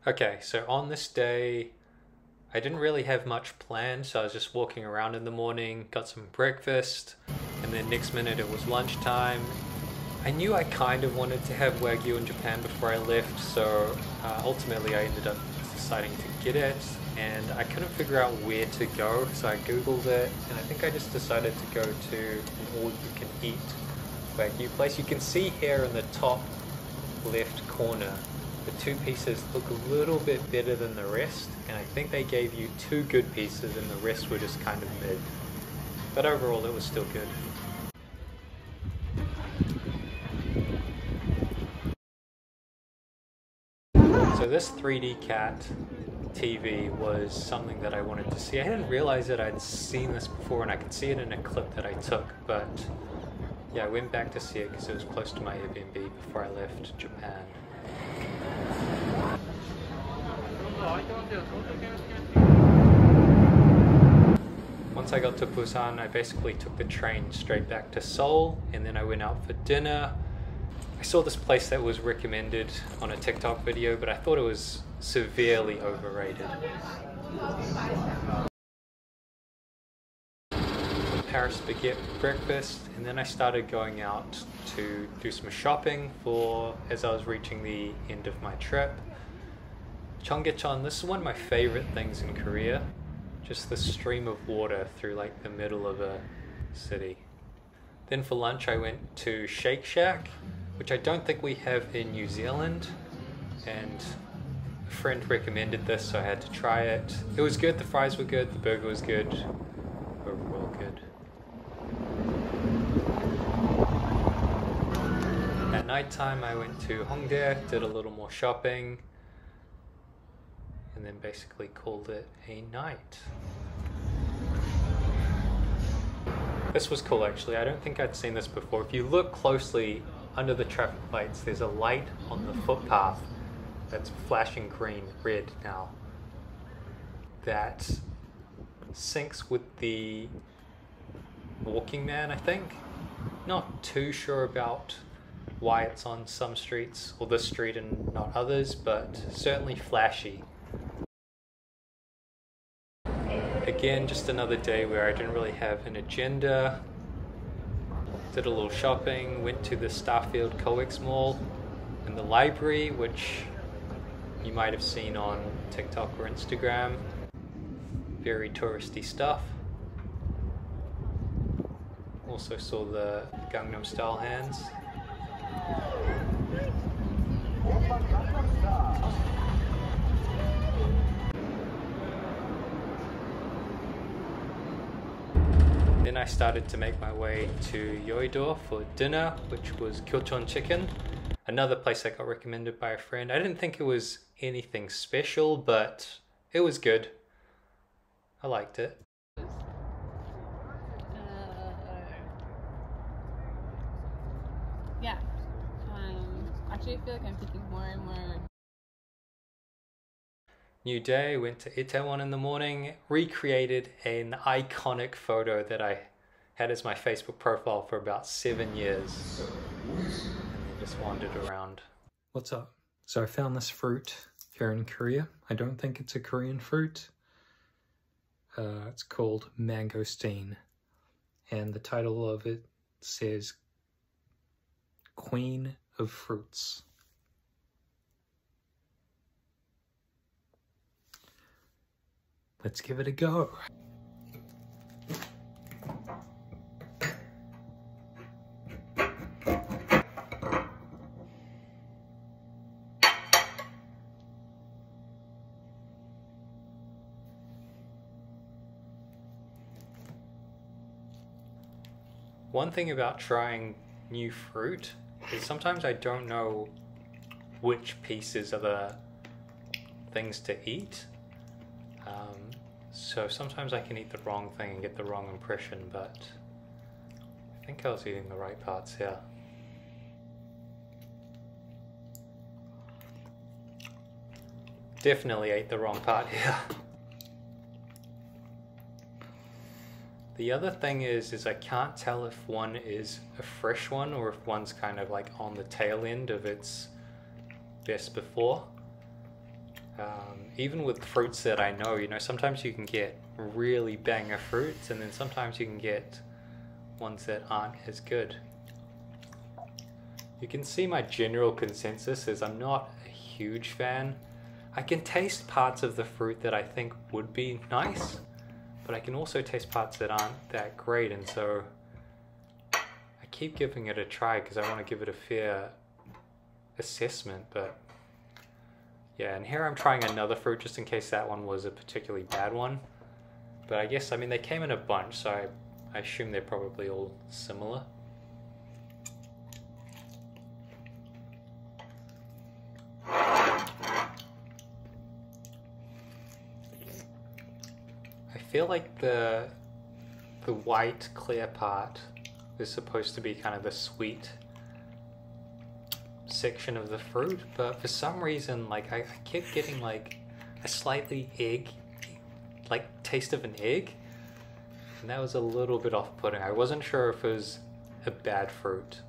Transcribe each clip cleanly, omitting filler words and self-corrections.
Okay, so on this day, I didn't really have much planned, so I was just walking around in the morning, got some breakfast, and then next minute it was lunchtime. I knew I kind of wanted to have Wagyu in Japan before I left, so ultimately I ended up deciding to get it, and I couldn't figure out where to go, so I googled it, and I think I just decided to go to an all-you-can-eat Wagyu place. You can see here in the top left corner, the two pieces look a little bit better than the rest, and I think they gave you two good pieces and the rest were just kind of mid. But overall it was still good. So this 3D cat TV was something that I wanted to see. I didn't realize that I'd seen this before, and I could see it in a clip that I took, but yeah, I went back to see it because it was close to my Airbnb before I left Japan. Once I got to Busan, I basically took the train straight back to Seoul, and then I went out for dinner. I saw this place that was recommended on a TikTok video, but I thought it was severely overrated. Paris baguette breakfast, and then I started going out to do some shopping as I was reaching the end of my trip. Cheonggyecheon, this is one of my favorite things in Korea. Just the stream of water through like the middle of a city. Then for lunch I went to Shake Shack, which I don't think we have in New Zealand, and a friend recommended this, so I had to try it. It was good, the fries were good, the burger was good, overall good. At nighttime I went to Hongdae, did a little more shopping, and then basically called it a night. This was cool actually, I don't think I'd seen this before. If you look closely under the traffic lights, there's a light on the footpath that's flashing green, red now. That syncs with the walking man, I think. Not too sure about why it's on some streets, or this street and not others, but certainly flashy. Again, just another day where I didn't really have an agenda. Did a little shopping, went to the Starfield Coex mall and the library, which you might have seen on TikTok or Instagram. Very touristy stuff. Also saw the Gangnam style hands. Then I started to make my way to Yeouido for dinner, which was Kyochon chicken. Another place that got recommended by a friend. I didn't think it was anything special, but it was good. I liked it. Yeah. Actually, I feel like I'm picking more and more. New day, went to Itaewon in the morning, recreated an iconic photo that I had as my Facebook profile for about 7 years. And then just wandered around. What's up? So I found this fruit here in Korea. I don't think it's a Korean fruit. It's called mangosteen. And the title of it says Queen of Fruits. Let's give it a go. One thing about trying new fruit is sometimes I don't know which pieces are the things to eat. So sometimes I can eat the wrong thing and get the wrong impression, but I think I was eating the right parts here. Definitely ate the wrong part here. The other thing is I can't tell if one is a fresh one or if one's kind of like on the tail end of its best before. Even with fruits that I know, you know, sometimes you can get really banger fruits, and then sometimes you can get ones that aren't as good. You can see my general consensus is I'm not a huge fan. I can taste parts of the fruit that I think would be nice, but I can also taste parts that aren't that great, and so I keep giving it a try because I want to give it a fair assessment. But yeah, and here I'm trying another fruit just in case that one was a particularly bad one. But I guess, I mean, they came in a bunch, so I assume they're probably all similar. I feel like the white clear part is supposed to be kind of the sweet section of the fruit, but for some reason, like, I kept getting like a slightly egg, like taste of an egg, and that was a little bit off-putting. I wasn't sure if it was a bad fruit.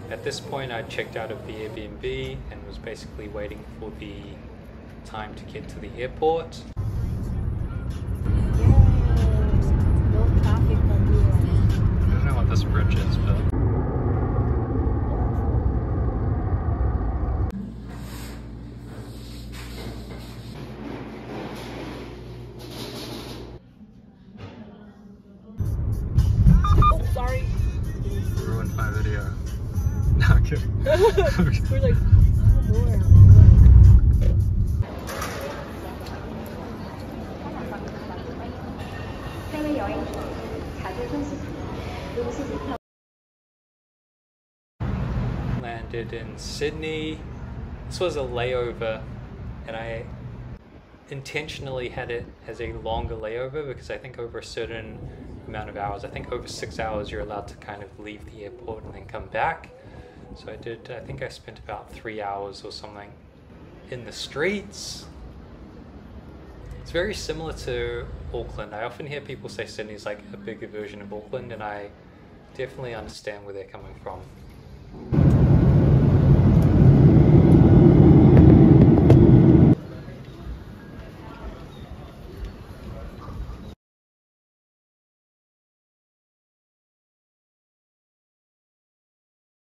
At this point, I checked out of the Airbnb and was basically waiting for the time to get to the airport. I don't know what this bridge is, but... Oh, sorry. Ruined my video. No, I'm kidding. We're like, more. Landed in Sydney. This was a layover, and I intentionally had it as a longer layover because I think over a certain amount of hours, I think over 6 hours, you're allowed to kind of leave the airport and then come back. So I did, I think I spent about 3 hours or something in the streets. It's very similar to Auckland. I often hear people say Sydney's like a bigger version of Auckland, and I definitely understand where they're coming from.